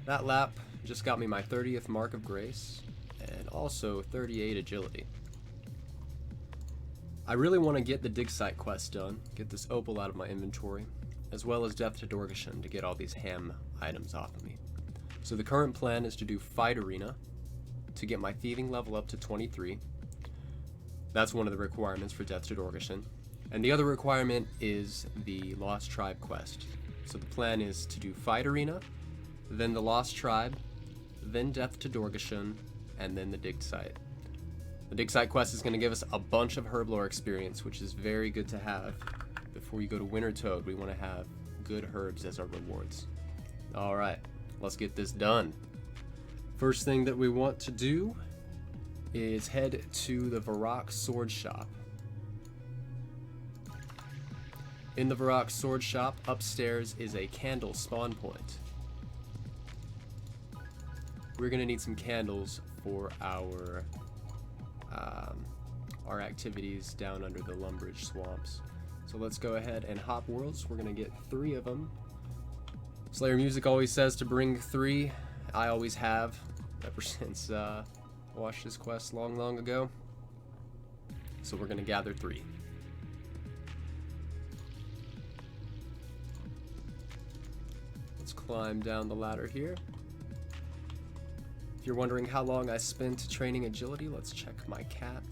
That lap just got me my 30th mark of grace, and also 38 agility. I really want to get the dig site quest done, get this opal out of my inventory, as well as Death to Dorgeshuun to get all these ham items off of me. So the current plan is to do Fight Arena to get my thieving level up to 23. That's one of the requirements for Death to Dorgeshuun. And the other requirement is the Lost Tribe quest. So the plan is to do Fight Arena, then the Lost Tribe, then Death to Dorgeshuun, and then the dig site. The dig site quest is going to give us a bunch of herblore experience, which is very good to have. Before you go to Winter Toad, we want to have good herbs as our rewards. Alright, let's get this done. First thing that we want to do is head to the Varrock Sword Shop. In the Varrock Sword Shop, upstairs is a candle spawn point. We're going to need some candles for our activities down under the Lumbridge swamps. So let's go ahead and hop worlds. We're going to get 3 of them. Slayer Music always says to bring 3. I always have, ever since I watched this quest long ago. So we're going to gather 3. Let's climb down the ladder here. If you're wondering how long I spent training agility, let's check my cat.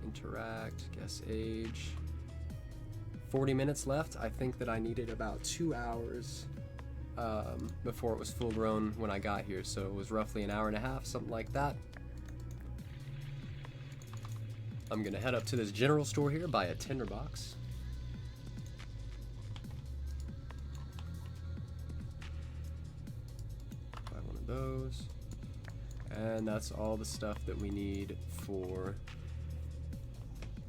Interact, guess age. 40 minutes left. I think that I needed about 2 hours before it was full grown when I got here, so it was roughly an hour and a half, something like that. I'm gonna head up to this general store here, buy a tinderbox. Buy one of those. And that's all the stuff that we need for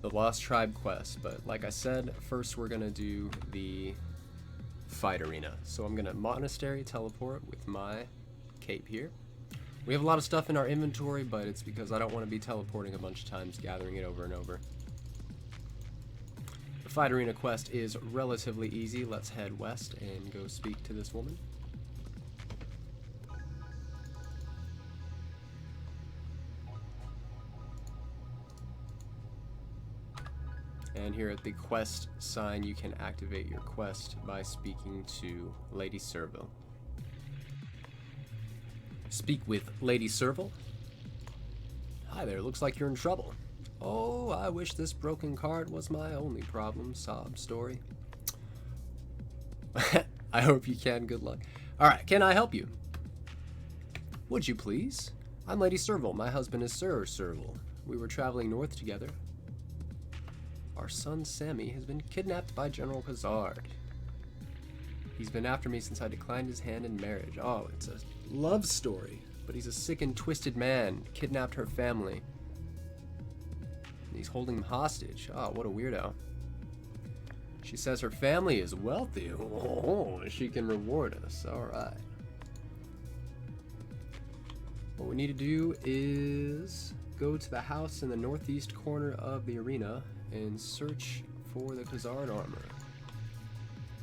the Lost Tribe quest. But like I said, first we're gonna do the Fight Arena. So I'm gonna Monastery teleport with my cape here. We have a lot of stuff in our inventory, but it's because I don't want to be teleporting a bunch of times, gathering it over and over. The Fight Arena quest is relatively easy. Let's head west and go speak to this woman. And here at the quest sign, you can activate your quest by speaking to Lady Serval. Speak with Lady Serval. Hi there, looks like you're in trouble. Oh, I wish this broken card was my only problem, sob story. I hope you can, good luck. Alright, can I help you? Would you please? I'm Lady Serval, my husband is Sir Serval. We were traveling north together. Our son Sammy has been kidnapped by General Khazard. He's been after me since I declined his hand in marriage. Oh, it's a love story. But he's a sick and twisted man. Kidnapped her family. And he's holding them hostage. Oh, what a weirdo. She says her family is wealthy. Oh, she can reward us. Alright. What we need to do is go to the house in the northeast corner of the arena and search for the Khazard armor.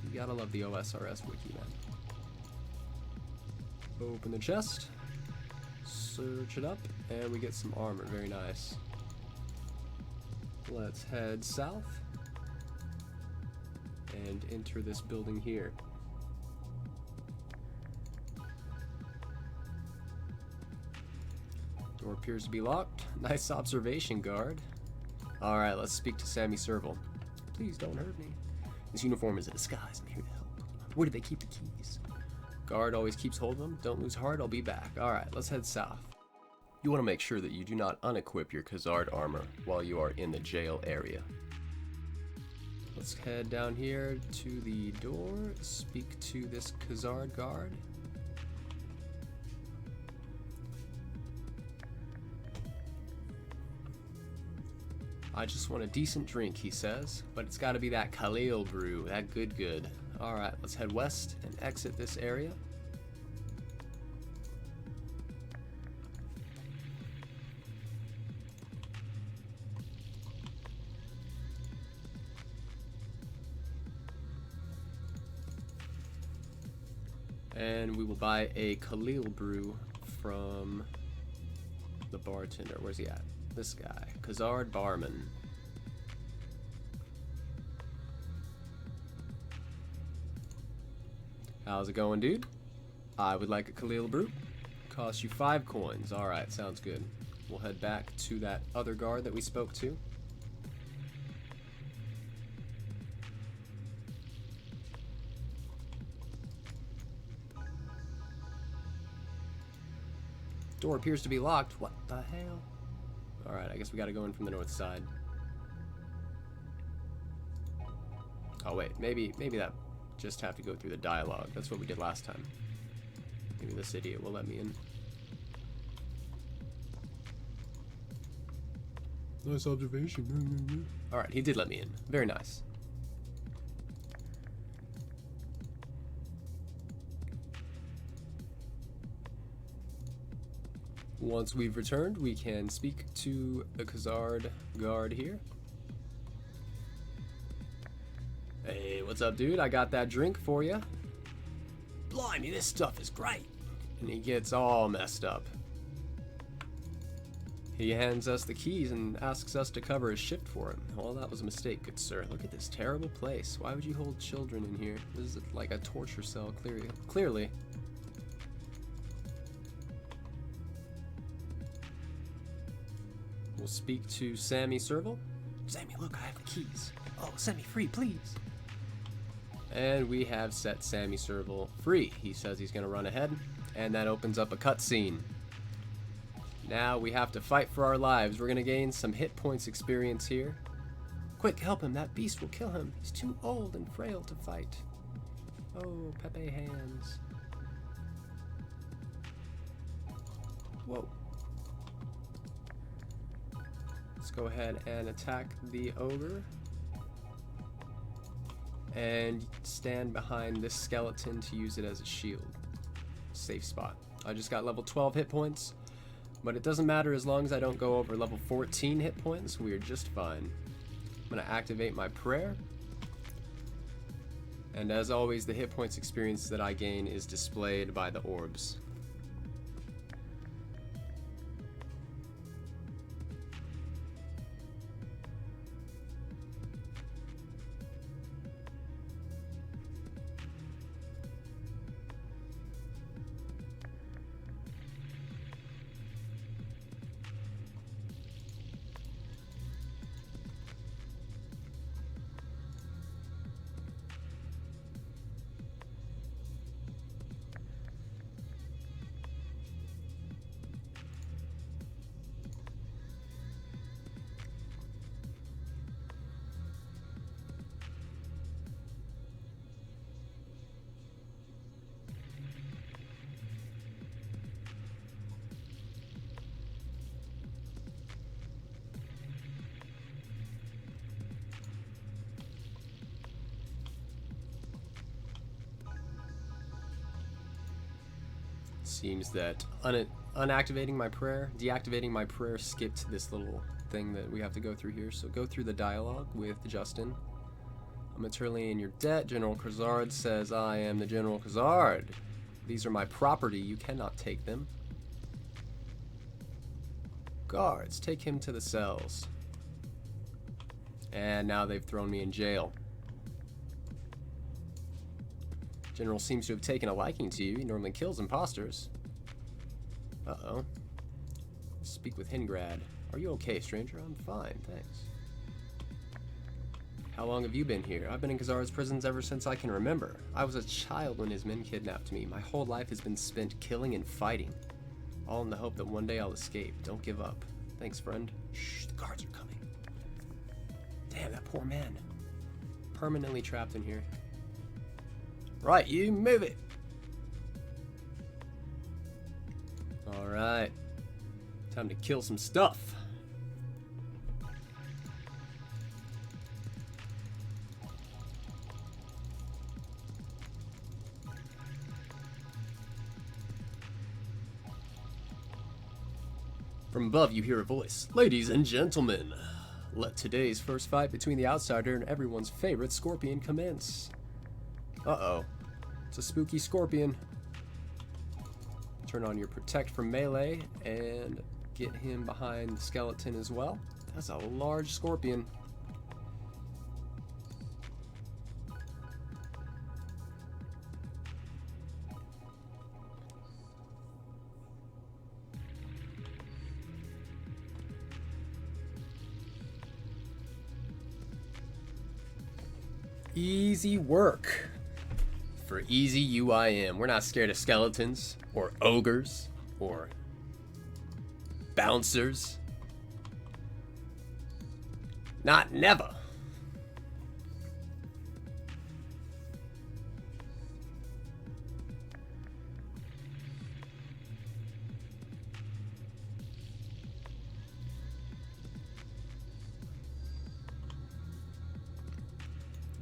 You gotta love the OSRS wiki, man. Open the chest, search it up, and we get some armor. Very nice. Let's head south and enter this building here. Door appears to be locked. Nice observation, guard. Alright, let's speak to Sammy Serval. Please don't hurt me. This uniform is a disguise. I'm here to help. Where do they keep the keys? Guard always keeps hold of them. Don't lose heart, I'll be back. Alright, let's head south. You want to make sure that you do not unequip your Khazard armor while you are in the jail area. Let's head down here to the door, speak to this Khazard guard. I just want a decent drink, he says, but it's got to be that Khalil brew, that good. Alright, let's head west and exit this area. And we will buy a Khalil brew from the bartender. Where's he at? This guy. Khazard Barman. How's it going, dude? I would like a Khalil brew. Costs you 5 coins. Alright, sounds good. We'll head back to that other guard that we spoke to. Door appears to be locked. What the hell? Alright, I guess we gotta go in from the north side. Oh wait, maybe that just have to go through the dialogue. That's what we did last time. Maybe this idiot will let me in. Nice observation. Alright, he did let me in. Very nice. Once we've returned, we can speak to the Khazard guard here. Hey, what's up, dude? I got that drink for you. Blimey, this stuff is great. And he gets all messed up. He hands us the keys and asks us to cover his shift for him. Well, that was a mistake, good sir. Look at this terrible place. Why would you hold children in here? This is like a torture cell, clearly. We'll speak to Sammy Serval. Sammy, look, I have the keys. Oh, set me free, please. And we have set Sammy Serval free. He says he's going to run ahead, and that opens up a cutscene. Now we have to fight for our lives. We're going to gain some hit points experience here. Quick, help him. That beast will kill him. He's too old and frail to fight. Oh, Pepe hands. Whoa. Let's go ahead and attack the ogre. And stand behind this skeleton to use it as a shield. Safe spot. I just got level 12 hit points, but it doesn't matter as long as I don't go over level 14 hit points. We are just fine. I'm going to activate my prayer. And as always, the hit points experience that I gain is displayed by the orbs. Seems that deactivating my prayer skipped this little thing that we have to go through here. So go through the dialogue with Justin. I'm eternally in your debt. General Khazard says I am the General Khazard. These are my property. You cannot take them. Guards, take him to the cells. And now they've thrown me in jail. General seems to have taken a liking to you. He normally kills imposters. Uh-oh. Speak with Hingrad. Are you okay, stranger? I'm fine, thanks. How long have you been here? I've been in Khazard's prisons ever since I can remember. I was a child when his men kidnapped me. My whole life has been spent killing and fighting. All in the hope that one day I'll escape. Don't give up. Thanks, friend. Shh, the guards are coming. Damn, that poor man. Permanently trapped in here. Right, you move it. Alright. Time to kill some stuff. From above you hear a voice. Ladies and gentlemen, let today's first fight between the outsider and everyone's favorite scorpion commence. Uh-oh. It's a spooky scorpion. Turn on your protect from melee and get him behind the skeleton as well. That's a large scorpion. Easy work for easy UIM. We're not scared of skeletons or ogres or bouncers. Not never.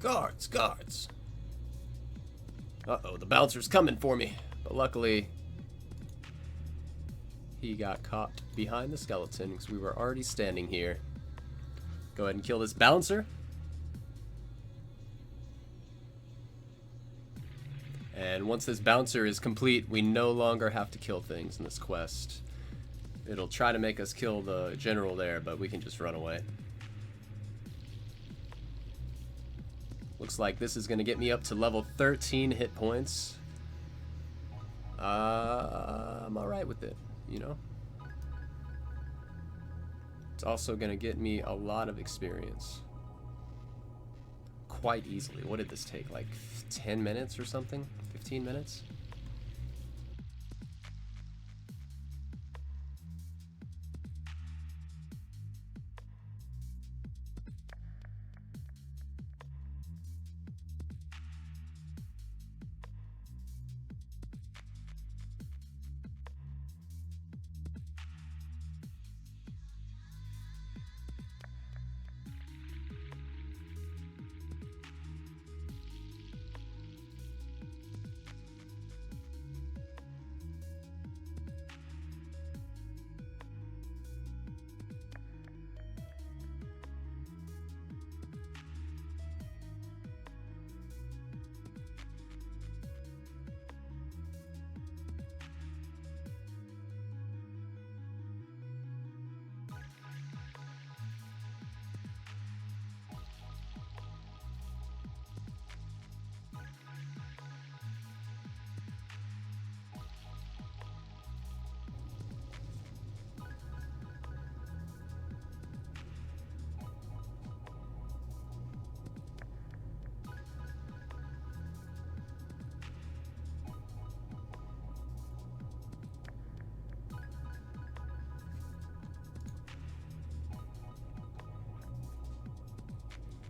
Guards, guards. Uh-oh, the bouncer's coming for me. But luckily, he got caught behind the skeleton because we were already standing here. Go ahead and kill this bouncer. And once this bouncer is complete, we no longer have to kill things in this quest. It'll try to make us kill the general there, but we can just run away. Looks like this is going to get me up to level 13 hit points. I'm alright with it, you know? It's also going to get me a lot of experience. Quite easily. What did this take? Like 10 minutes or something? 15 minutes?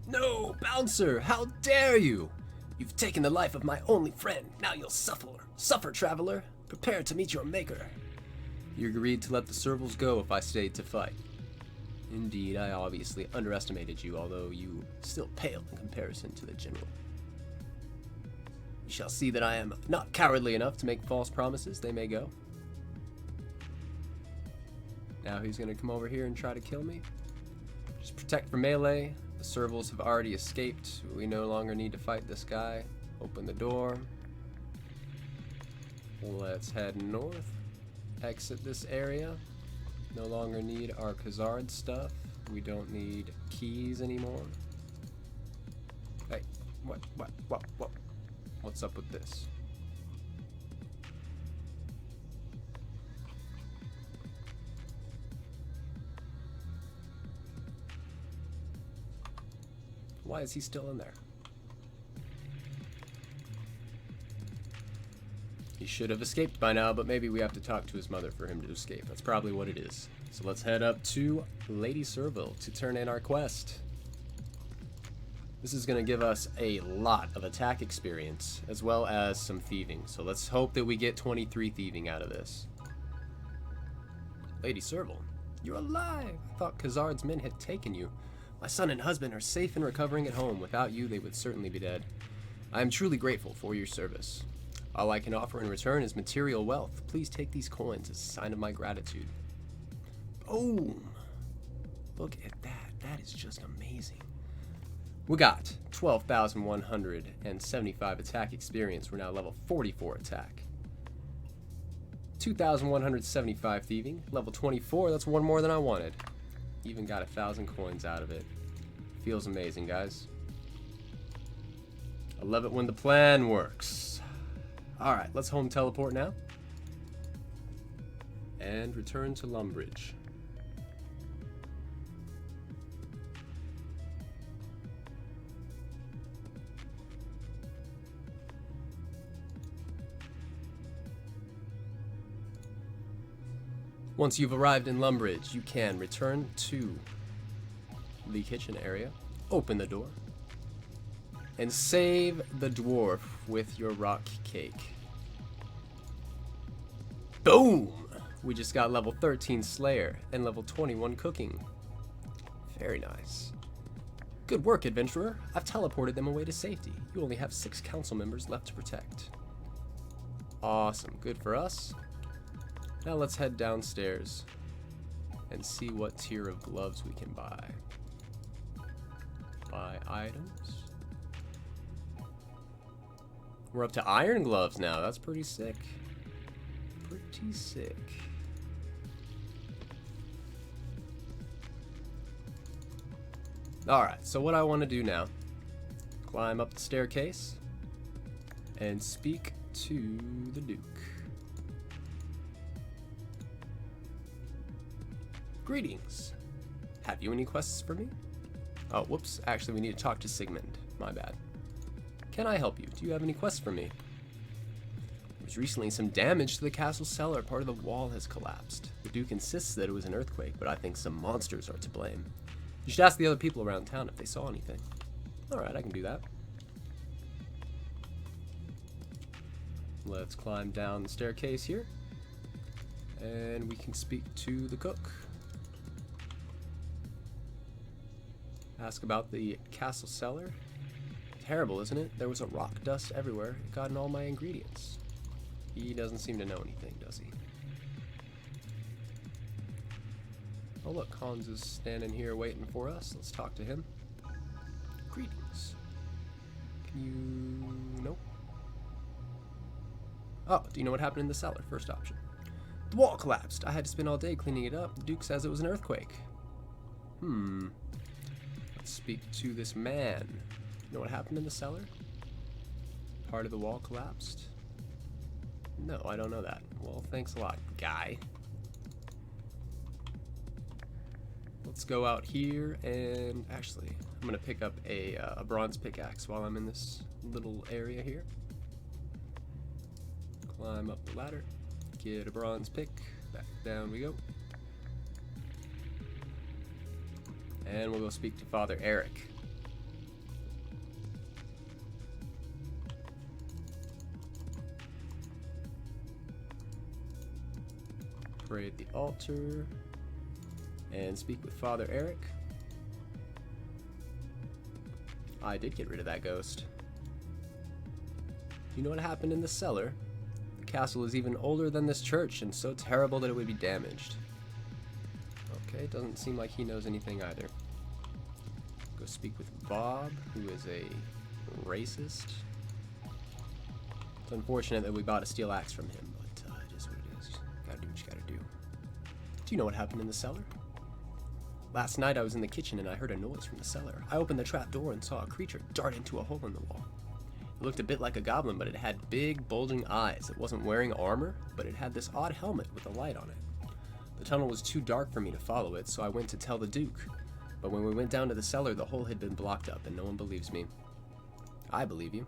No, bouncer, how dare you? You've taken the life of my only friend. Now you'll suffer. Suffer, traveler. Prepare to meet your maker. You agreed to let the servals go if I stayed to fight. Indeed, I obviously underestimated you, although you still pale in comparison to the general. You shall see that I am not cowardly enough to make false promises. They may go. Now he's going to come over here and try to kill me. Just protect for melee. The servals have already escaped. We no longer need to fight this guy. Open the door. Let's head north. Exit this area. No longer need our Khazard stuff. We don't need keys anymore. Hey, what? What's up with this? Why is he still in there? He should have escaped by now, but maybe we have to talk to his mother for him to escape. That's probably what it is. So let's head up to Lady Serval to turn in our quest. This is going to give us a lot of attack experience, as well as some thieving. So let's hope that we get 23 thieving out of this. Lady Serval, you're alive! I thought Khazard's men had taken you. My son and husband are safe and recovering at home. Without you, they would certainly be dead. I am truly grateful for your service. All I can offer in return is material wealth. Please take these coins as a sign of my gratitude. Boom! Look at that. That is just amazing. We got 12,175 attack experience. We're now level 44 attack. 2,175 thieving. Level 24, that's one more than I wanted. Even got 1,000 coins out of it. Feels amazing, guys. I love it when the plan works. Alright, let's home teleport now. And return to Lumbridge. Once you've arrived in Lumbridge, you can return to the kitchen area, open the door, and save the dwarf with your rock cake. Boom! We just got level 13 Slayer and level 21 Cooking. Very nice. Good work, adventurer. I've teleported them away to safety. You only have 6 council members left to protect. Awesome. Good for us. Now let's head downstairs and see what tier of gloves we can buy. Buy items. We're up to iron gloves now. That's pretty sick. Pretty sick. Alright, so what I want to do now, climb up the staircase and speak to the Duke. Greetings. Have you any quests for me? Oh, whoops. Actually, we need to talk to Sigmund. My bad. Can I help you? Do you have any quests for me? There was recently some damage to the castle cellar. Part of the wall has collapsed. The Duke insists that it was an earthquake, but I think some monsters are to blame. You should ask the other people around town if they saw anything. Alright, I can do that. Let's climb down the staircase here. And we can speak to the cook. Ask about the castle cellar. Terrible, isn't it? There was a rock dust everywhere. It got in all my ingredients. He doesn't seem to know anything, does he? Oh look, Hans is standing here waiting for us. Let's talk to him. Greetings. Can you... Nope. Oh, do you know what happened in the cellar? First option. The wall collapsed. I had to spend all day cleaning it up. The Duke says it was an earthquake. Let's speak to this man. You know what happened in the cellar? Part of the wall collapsed? No, I don't know that. Well, thanks a lot, guy. Let's go out here and actually, I'm gonna pick up a bronze pickaxe while I'm in this little area here. Climb up the ladder, get a bronze pick, back down we go. And we'll go speak to Father Eric. Pray at the altar and speak with Father Eric. I did get rid of that ghost. Do you know what happened in the cellar? The castle is even older than this church and so terrible that it would be damaged. Okay, doesn't seem like he knows anything either. Go speak with Bob, who is a racist. It's unfortunate that we bought a steel axe from him, but it is what it is. Gotta do what you gotta do. Do you know what happened in the cellar? Last night I was in the kitchen and I heard a noise from the cellar. I opened the trap door and saw a creature dart into a hole in the wall. It looked a bit like a goblin, but it had big, bulging eyes. It wasn't wearing armor, but it had this odd helmet with a light on it. The tunnel was too dark for me to follow it, so I went to tell the Duke. But when we went down to the cellar, the hole had been blocked up, and no one believes me. I believe you.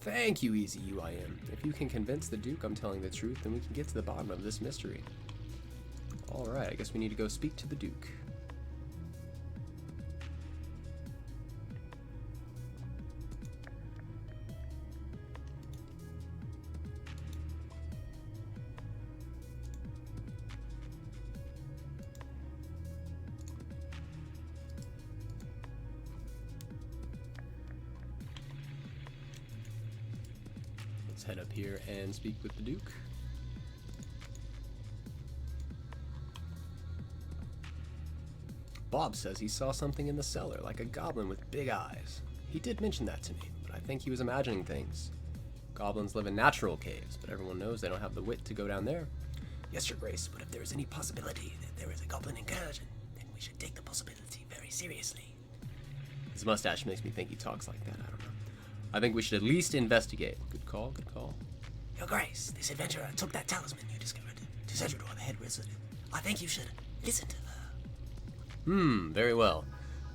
Thank you, Easy UIM. If you can convince the Duke I'm telling the truth, then we can get to the bottom of this mystery. Alright, I guess we need to go speak to the Duke. Let's head up here and speak with the Duke. Bob says he saw something in the cellar, like a goblin with big eyes. He did mention that to me, but I think he was imagining things. Goblins live in natural caves, but everyone knows they don't have the wit to go down there. Yes, Your Grace, but if there is any possibility that there is a goblin incursion, then we should take the possibility very seriously. His mustache makes me think he talks like that, I don't know. I think we should at least investigate. Good call, good call. Your Grace, this adventurer took that talisman you discovered to Sedrador, the head wizard. I think you should listen to her. Very well.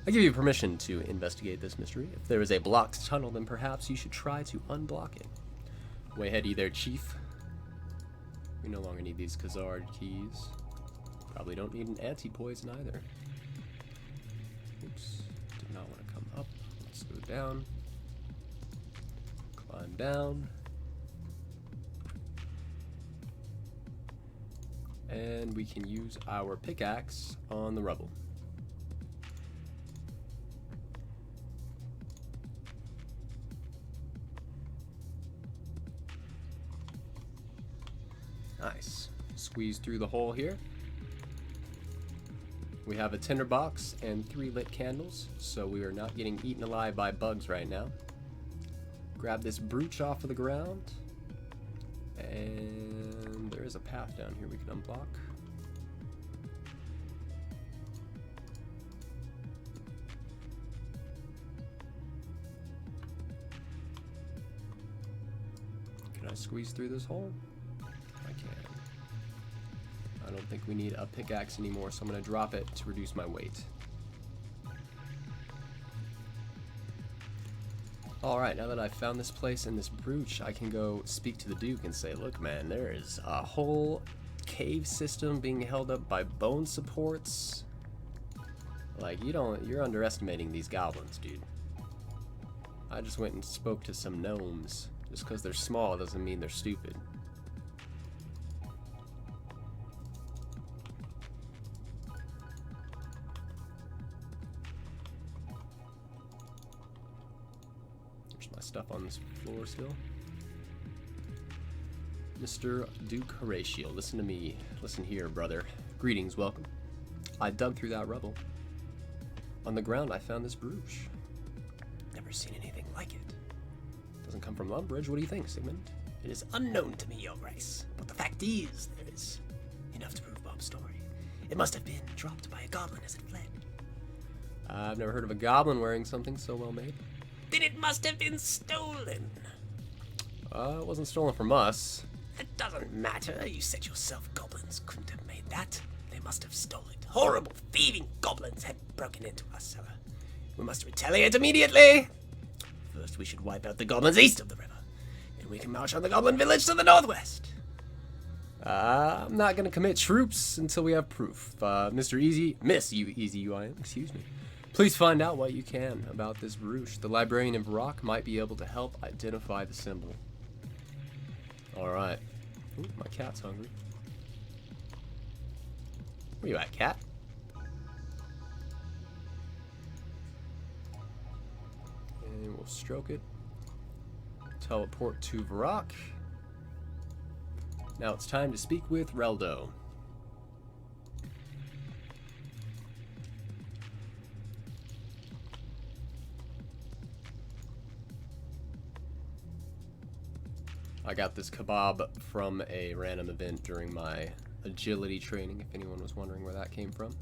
I give you permission to investigate this mystery. If there is a blocked tunnel, then perhaps you should try to unblock it. Way ahead, there, Chief. We no longer need these Khazard keys. Probably don't need an anti-poison either. Oops. Did not want to come up. Let's go down. Climb down. And we can use our pickaxe on the rubble. Nice. Squeeze through the hole here. We have a tinderbox and 3 lit candles, so we are not getting eaten alive by bugs right now. Grab this brooch off of the ground. And there is a path down here we can unblock. Can I squeeze through this hole? I can. I don't think we need a pickaxe anymore, so I'm going to drop it to reduce my weight. Alright, now that I've found this place and this brooch, I can go speak to the Duke and say, look man, there is a whole cave system being held up by bone supports. Like, you're underestimating these goblins, dude. I just went and spoke to some gnomes. Just because they're small doesn't mean they're stupid. Stuff on this floor still. Mr. Duke Horatio, listen to me. Listen here, brother. Greetings, welcome. I dug through that rubble. On the ground, I found this brooch. Never seen anything like it. Doesn't come from Lumbridge. What do you think, Sigmund? It is unknown to me, Your Grace. But the fact is, there is enough to prove Bob's story. It must have been dropped by a goblin as it fled. I've never heard of a goblin wearing something so well made. Then it must have been stolen. It wasn't stolen from us. It doesn't matter. You said yourself goblins couldn't have made that. They must have stolen it. Horrible, thieving goblins had broken into our cellar. We must retaliate immediately. First, we should wipe out the goblins east of the river. Then we can march on the goblin village to the northwest. I'm not going to commit troops until we have proof. Miss Easy UIM, excuse me. Please find out what you can about this brooch. The librarian of Rock might be able to help identify the symbol. Alright. My cat's hungry. Where you at, cat? And we'll stroke it. Teleport to Varrock. Now it's time to speak with Reldo. I got this kebab from a random event during my agility training, if anyone was wondering where that came from.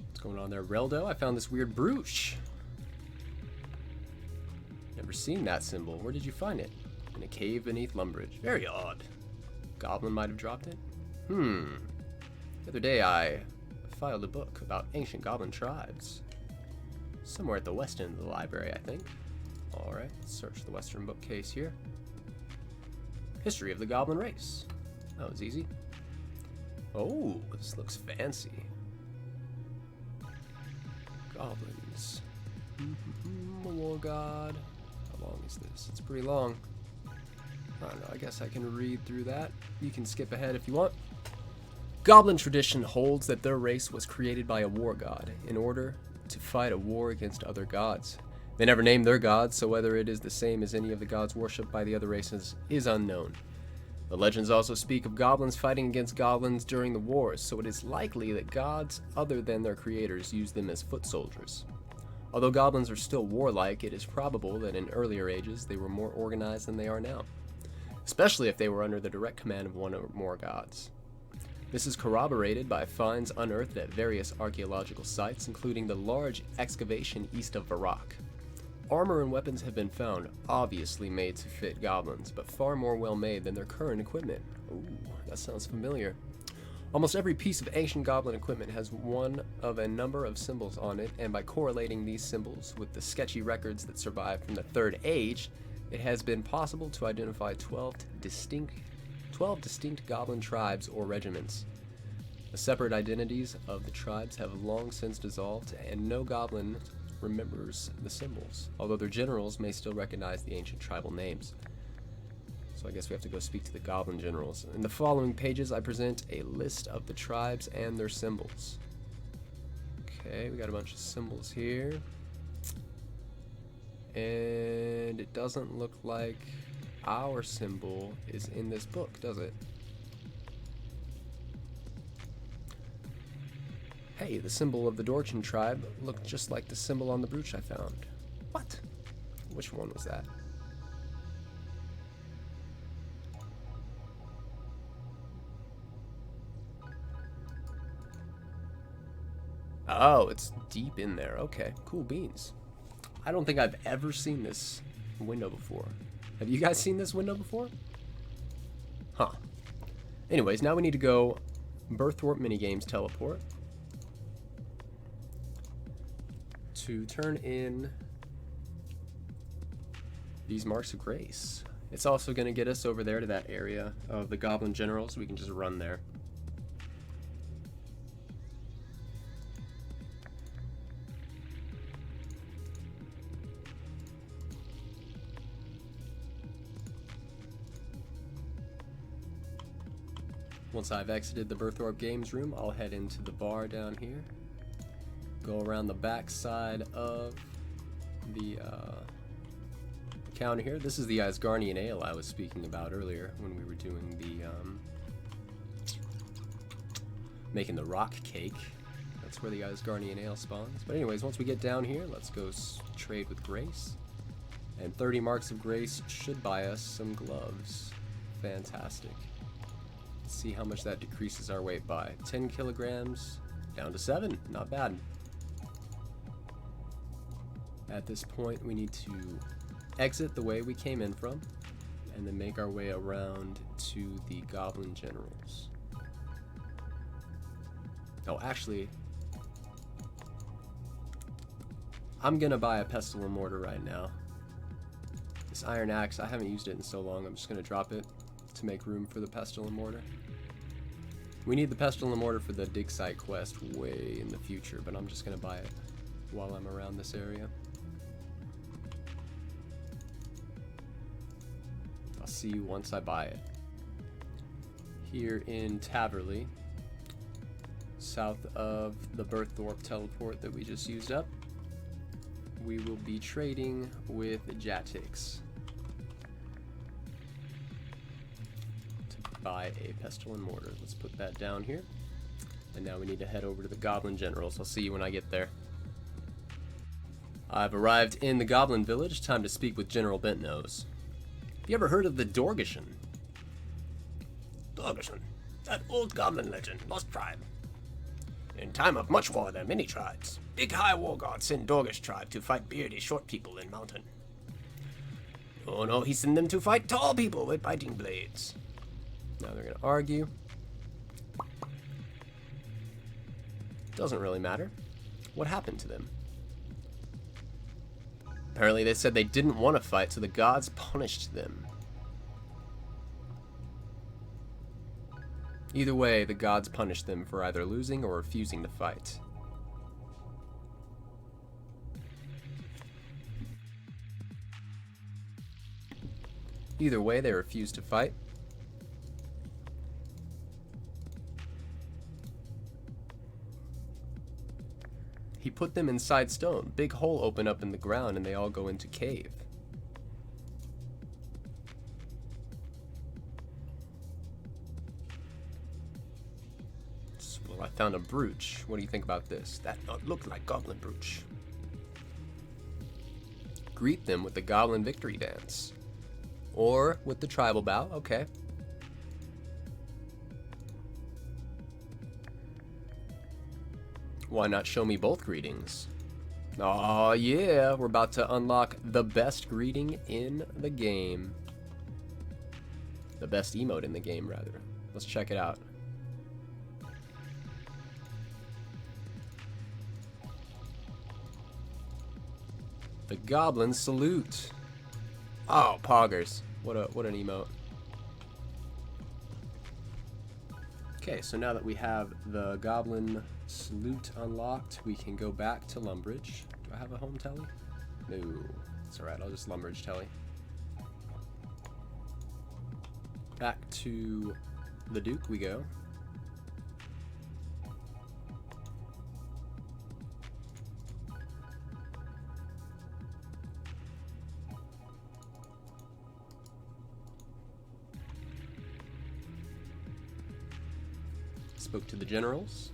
What's going on there, Reldo? I found this weird brooch. Never seen that symbol. Where did you find it? In a cave beneath Lumbridge. Very odd. Goblin might have dropped it. The other day I filed a book about ancient goblin tribes. Somewhere at the west end of the library, I think. Alright, let's search the western bookcase here. History of the goblin race. That was easy. Oh, this looks fancy. Goblins. War god. How long is this? It's pretty long. I don't know, I guess I can read through that. You can skip ahead if you want. Goblin tradition holds that their race was created by a war god in order to fight a war against other gods. They never named their gods, so whether it is the same as any of the gods worshipped by the other races is unknown. The legends also speak of goblins fighting against goblins during the wars, so it is likely that gods other than their creators used them as foot soldiers. Although goblins are still warlike, it is probable that in earlier ages they were more organized than they are now, especially if they were under the direct command of one or more gods. This is corroborated by finds unearthed at various archaeological sites, including the large excavation east of Varak. Armor and weapons have been found, obviously made to fit goblins, but far more well made than their current equipment. Ooh, that sounds familiar. Almost every piece of ancient goblin equipment has one of a number of symbols on it, and by correlating these symbols with the sketchy records that survive from the Third Age, it has been possible to identify 12 distinct goblin tribes or regiments. The separate identities of the tribes have long since dissolved, and no goblin remembers the symbols, although their generals may still recognize the ancient tribal names. So I guess we have to go speak to the goblin generals. In the following pages, I present a list of the tribes and their symbols. Okay, we got a bunch of symbols here. And it doesn't look like our symbol is in this book, does it? Hey, the symbol of the Dorgeshuun tribe looked just like the symbol on the brooch I found. What? Which one was that? Oh, it's deep in there. Okay, cool beans. I don't think I've ever seen this window before. Have you guys seen this window before? Huh. Anyways, now we need to go Burthorpe minigames teleport to turn in these marks of grace. It's also going to get us over there to that area of the goblin generals, so we can just run there. Once I've exited the Burthorpe Games room, I'll head into the bar down here. Go around the back side of the counter here. This is the Asgardian Ale I was speaking about earlier when we were doing the making the rock cake. That's where the Asgardian Ale spawns. But anyways, once we get down here, let's go trade with Grace. And 30 marks of Grace should buy us some gloves. Fantastic. Let's see how much that decreases our weight by. 10 kilograms down to 7. Not bad. At this point, we need to exit the way we came in from, and then make our way around to the Goblin Generals. Oh, actually, I'm gonna buy a pestle and mortar right now. This iron axe, I haven't used it in so long, I'm just gonna drop it to make room for the pestle and mortar. We need the pestle and mortar for the dig site quest way in the future, but I'm just gonna buy it while I'm around this area. I'll see you once I buy it. Here in Taverley, south of the Burthorpe teleport that we just used up, we will be trading with Jatix to buy a pestle and mortar. Let's put that down here. And now we need to head over to the Goblin Generals. I'll see you when I get there. I've arrived in the Goblin Village. Time to speak with General Bentnose. Have you ever heard of the Dorgeshuun? Dorgeshuun, that old goblin legend, lost tribe. In time of much war, there are many tribes. Big High War God sent Dorgesh tribe to fight beardy short people in mountain. Oh no, he sent them to fight tall people with biting blades. Now they're gonna argue. Doesn't really matter. What happened to them? Apparently they said they didn't want to fight, so the gods punished them. Either way, the gods punished them for either losing or refusing to fight. Either way, they refused to fight. He put them inside stone. Big hole open up in the ground and they all go into cave. I found a brooch. What do you think about this? That not look like goblin brooch. Greet them with the goblin victory dance. Or with the tribal bow. Okay. Why not show me both greetings? Oh yeah, we're about to unlock the best greeting in the game. The best emote in the game, rather. Let's check it out. The goblin salute. Oh, poggers. What an emote. Okay, so now that we have the goblin salute unlocked, we can go back to Lumbridge. Do I have a home telly? No. It's alright, I'll just Lumbridge telly. Back to the Duke we go. Spoke to the generals.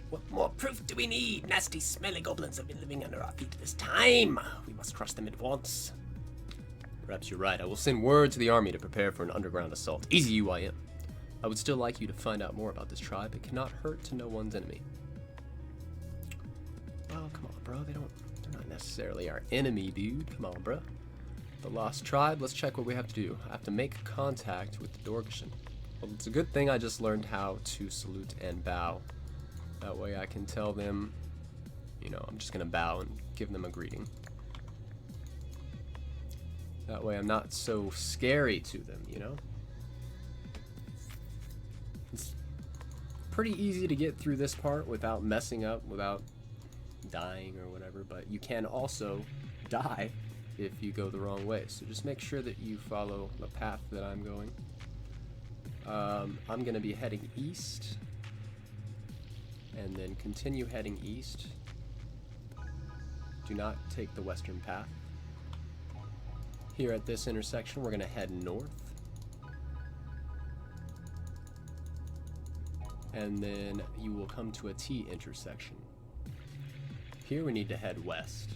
What more proof do we need? Nasty, smelly goblins have been living under our feet this time. We must crush them at once. Perhaps you're right. I will send word to the army to prepare for an underground assault. Easy UIM. I would still like you to find out more about this tribe. It cannot hurt to know one's enemy. Well, come on, bro. They're not necessarily our enemy, dude. Come on, bro. The lost tribe. Let's check what we have to do. I have to make contact with the Dorgeshuun. Well, it's a good thing I just learned how to salute and bow. That way I can tell them, you know, I'm just going to bow and give them a greeting. That way I'm not so scary to them, you know? It's pretty easy to get through this part without messing up, without dying or whatever, but you can also die if you go the wrong way. So just make sure that you follow the path that I'm going. I'm going to be heading east, and then continue heading east. Do not take the western path. Here at this intersection, we're going to head north. And then you will come to a T intersection. Here we need to head west.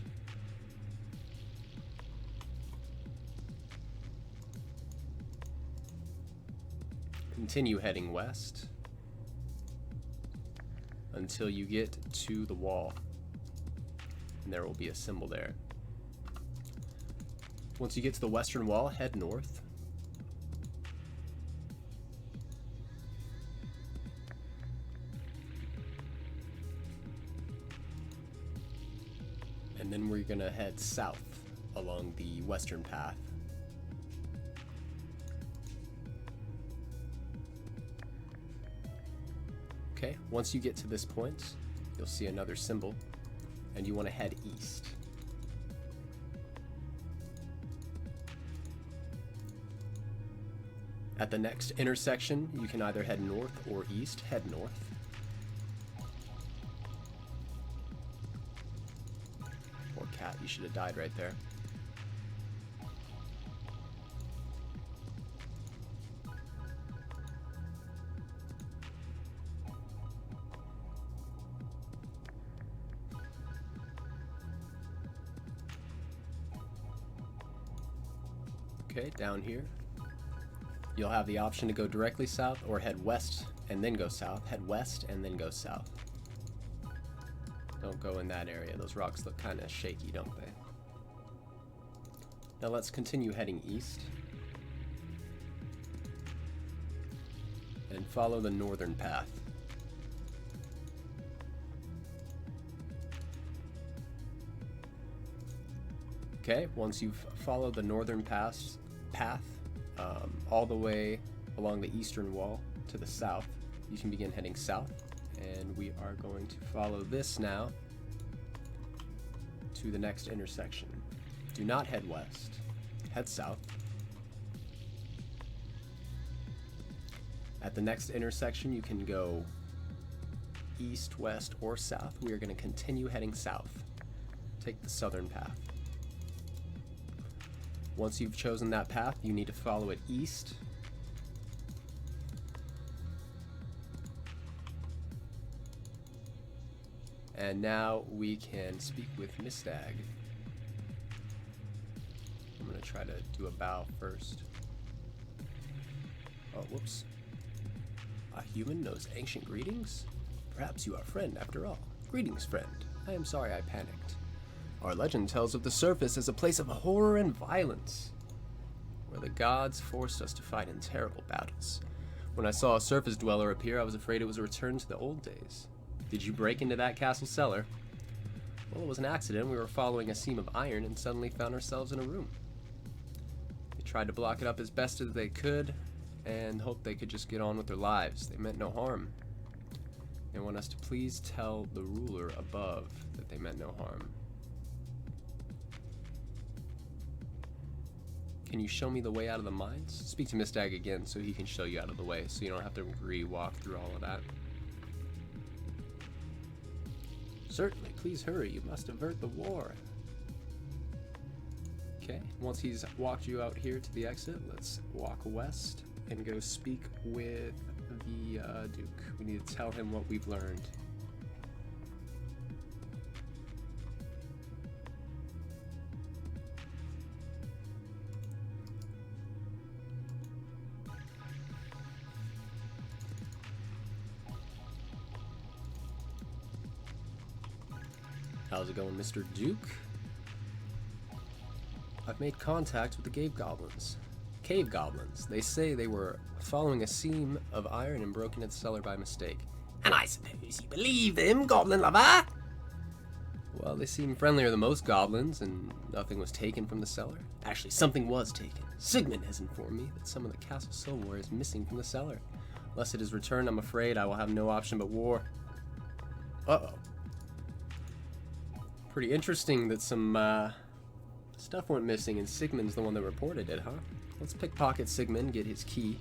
Continue heading west until you get to the wall, and there will be a symbol there. Once you get to the western wall, head north. And then we're gonna head south along the western path. Okay, once you get to this point, you'll see another symbol, and you want to head east. At the next intersection, you can either head north or east. Head north. Poor cat, you should have died right there. Okay, down here, you'll have the option to go directly south or head west and then go south. Head west and then go south. Don't go in that area. Those rocks look kind of shaky, don't they? Now let's continue heading east and follow the northern path. Okay, once you've followed the northern path all the way along the eastern wall to the south, you can begin heading south, and we are going to follow this now to the next intersection. Do not head west, head south. At the next intersection, you can go east, west, or south. We are going to continue heading south. Take the southern path. Once you've chosen that path, you need to follow it east. And now we can speak with Mistag. I'm gonna try to do a bow first. Oh, whoops. A human knows ancient greetings? Perhaps you are a friend after all. Greetings, friend. I am sorry I panicked. Our legend tells of the surface as a place of horror and violence, where the gods forced us to fight in terrible battles. When I saw a surface dweller appear, I was afraid it was a return to the old days. Did you break into that castle cellar? Well, it was an accident. We were following a seam of iron and suddenly found ourselves in a room. They tried to block it up as best as they could and hoped they could just get on with their lives. They meant no harm. They want us to please tell the ruler above that they meant no harm. Can you show me the way out of the mines? Speak to Mistag again so he can show you out of the way, so you don't have to re-walk through all of that. Certainly, please hurry. You must avert the war. Okay, once he's walked you out here to the exit, let's walk west and go speak with the Duke. We need to tell him what we've learned. How's it going, Mr. Duke? I've made contact with the cave goblins. Cave goblins. They say they were following a seam of iron and broke into the cellar by mistake. And I suppose you believe them, goblin lover? Well, they seem friendlier than most goblins, and nothing was taken from the cellar. Actually, something was taken. Sigmund has informed me that some of the castle silverware is missing from the cellar. Unless it is returned, I'm afraid I will have no option but war. Uh-oh. Pretty interesting that some stuff went missing and Sigmund's the one that reported it, huh? Let's pickpocket Sigmund, get his key,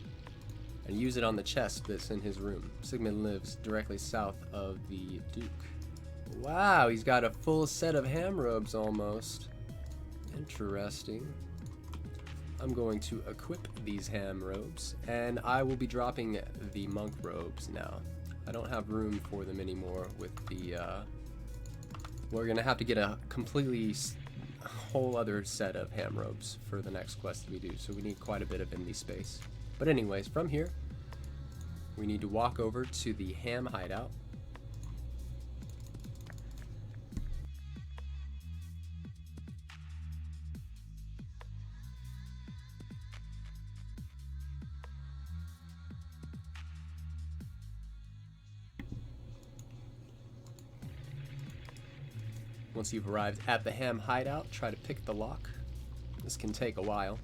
and use it on the chest that's in his room. Sigmund lives directly south of the Duke. Wow, he's got a full set of ham robes almost. Interesting. I'm going to equip these ham robes, and I will be dropping the monk robes now. I don't have room for them anymore with the, we're gonna have to get a completely whole other set of ham robes for the next quest that we do, so we need quite a bit of empty space. But anyways, from here, we need to walk over to the ham hideout. Once you've arrived at the ham hideout, try to pick the lock. This can take a while.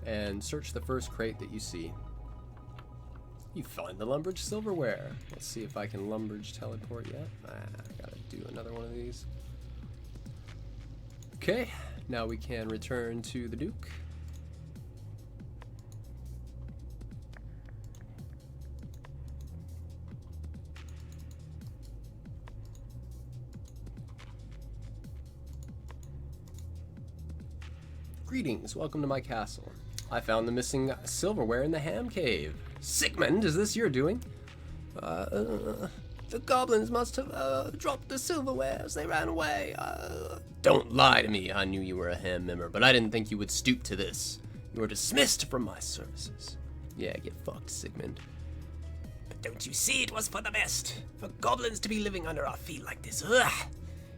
And search the first crate that you see. You find the Lumbridge silverware. Let's see if I can Lumbridge teleport yet. I gotta do another one of these. Okay, now we can return to the Duke. Greetings, welcome to my castle. I found the missing silverware in the ham cave. Sigmund, is this your doing? The goblins must have dropped the silverware as they ran away. Don't lie to me. I knew you were a ham member, but I didn't think you would stoop to this. You are dismissed from my services. Yeah, get fucked, Sigmund. But don't you see it was for the best? For goblins to be living under our feet like this, ugh!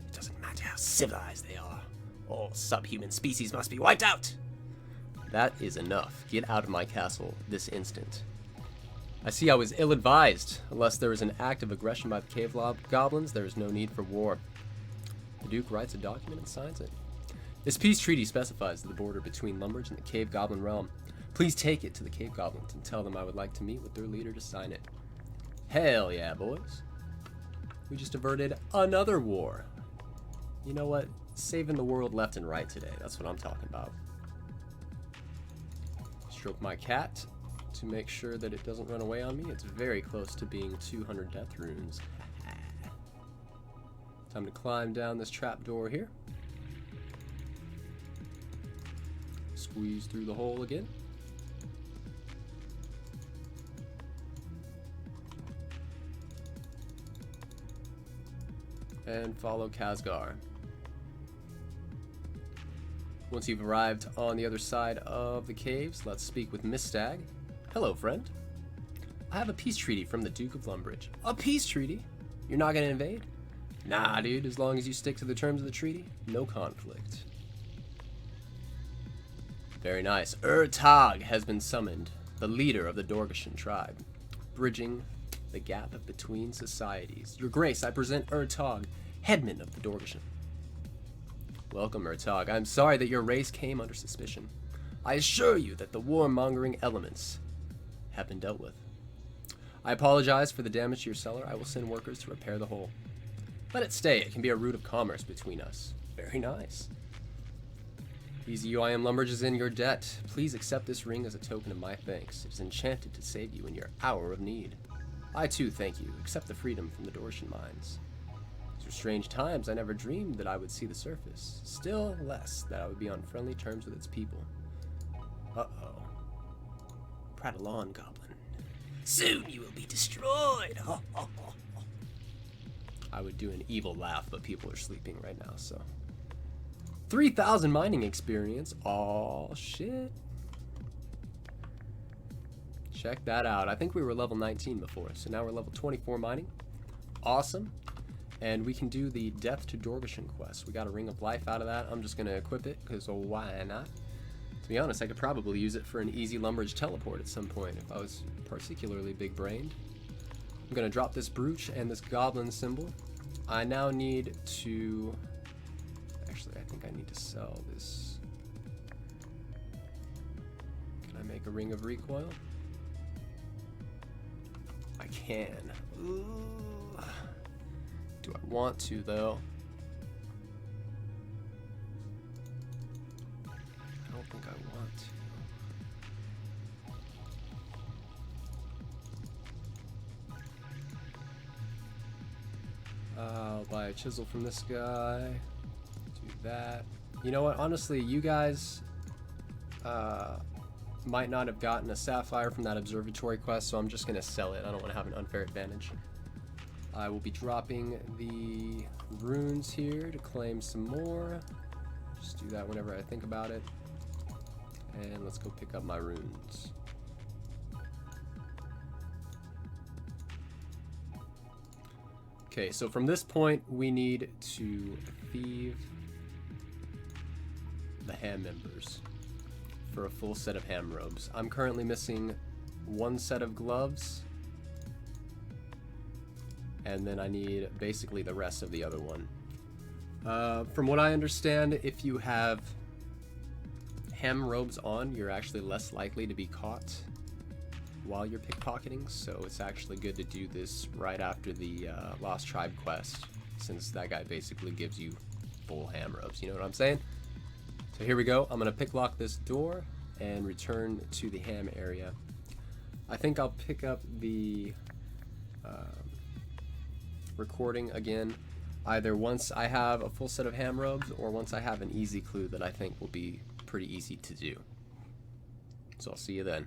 It doesn't matter how civilized they are. All subhuman species must be wiped out. That is enough. Get out of my castle this instant. I see I was ill-advised. Unless there is an act of aggression by the cave goblins, there is no need for war. The Duke writes a document and signs it. This peace treaty specifies the border between Lumbridge and the cave goblin realm. Please take it to the cave goblins and tell them I would like to meet with their leader to sign it. Hell yeah, boys. We just averted another war. You know what? Saving the world left and right today. That's what I'm talking about. Stroke my cat to make sure that it doesn't run away on me. It's very close to being 200 death runes. Time to climb down this trapdoor here. Squeeze through the hole again. And follow Khazgar. Once you've arrived on the other side of the caves, let's speak with Mistag. Hello, friend. I have a peace treaty from the Duke of Lumbridge. A peace treaty? You're not gonna invade? Nah, dude, as long as you stick to the terms of the treaty, no conflict. Very nice. Tog has been summoned, the leader of the Dorgeshuun tribe, bridging the gap between societies. Your Grace, I present Tog, headman of the Dorgeshuun. Welcome, Tog. I'm sorry that your race came under suspicion. I assure you that the warmongering elements have been dealt with. I apologize for the damage to your cellar. I will send workers to repair the hole. Let it stay. It can be a route of commerce between us. Very nice. These UIM Lumbridge is in your debt. Please accept this ring as a token of my thanks. It is enchanted to save you in your hour of need. I too thank you. Accept the freedom from the Dorgeshuun mines. These are strange times. I never dreamed that I would see the surface. Still less that I would be on friendly terms with its people. Uh-oh. Prattle on, goblin. Soon you will be destroyed. I would do an evil laugh, but people are sleeping right now, so. 3,000 mining experience. Oh, shit. Check that out. I think we were level 19 before, so now we're level 24 mining. Awesome. And we can do the Death to Dorgeshuun quest. We got a Ring of Life out of that. I'm just going to equip it, because why not? To be honest, I could probably use it for an easy Lumbridge teleport at some point if I was particularly big-brained. I'm going to drop this brooch and this goblin symbol. I now need to... Actually, I think I need to sell this. Can I make a Ring of Recoil? I can. Ooh. Do I want to, though? I don't think I want to. I'll buy a chisel from this guy. Do that. You know what? Honestly, you guys might not have gotten a sapphire from that observatory quest, so I'm just going to sell it. I don't want to have an unfair advantage. I will be dropping the runes here to claim some more. Just do that whenever I think about it. And let's go pick up my runes. Okay, so from this point, we need to thieve the ham members for a full set of ham robes. I'm currently missing one set of gloves, and then I need basically the rest of the other one. From what I understand, if you have ham robes on, you're actually less likely to be caught while you're pickpocketing, so it's actually good to do this right after the Lost Tribe quest, since that guy basically gives you full ham robes, you know what I'm saying? So here we go. I'm gonna picklock this door and return to the ham area. I think I'll pick up the recording again either once I have a full set of ham robes or once I have an easy clue that I think will be pretty easy to do. So I'll see you then.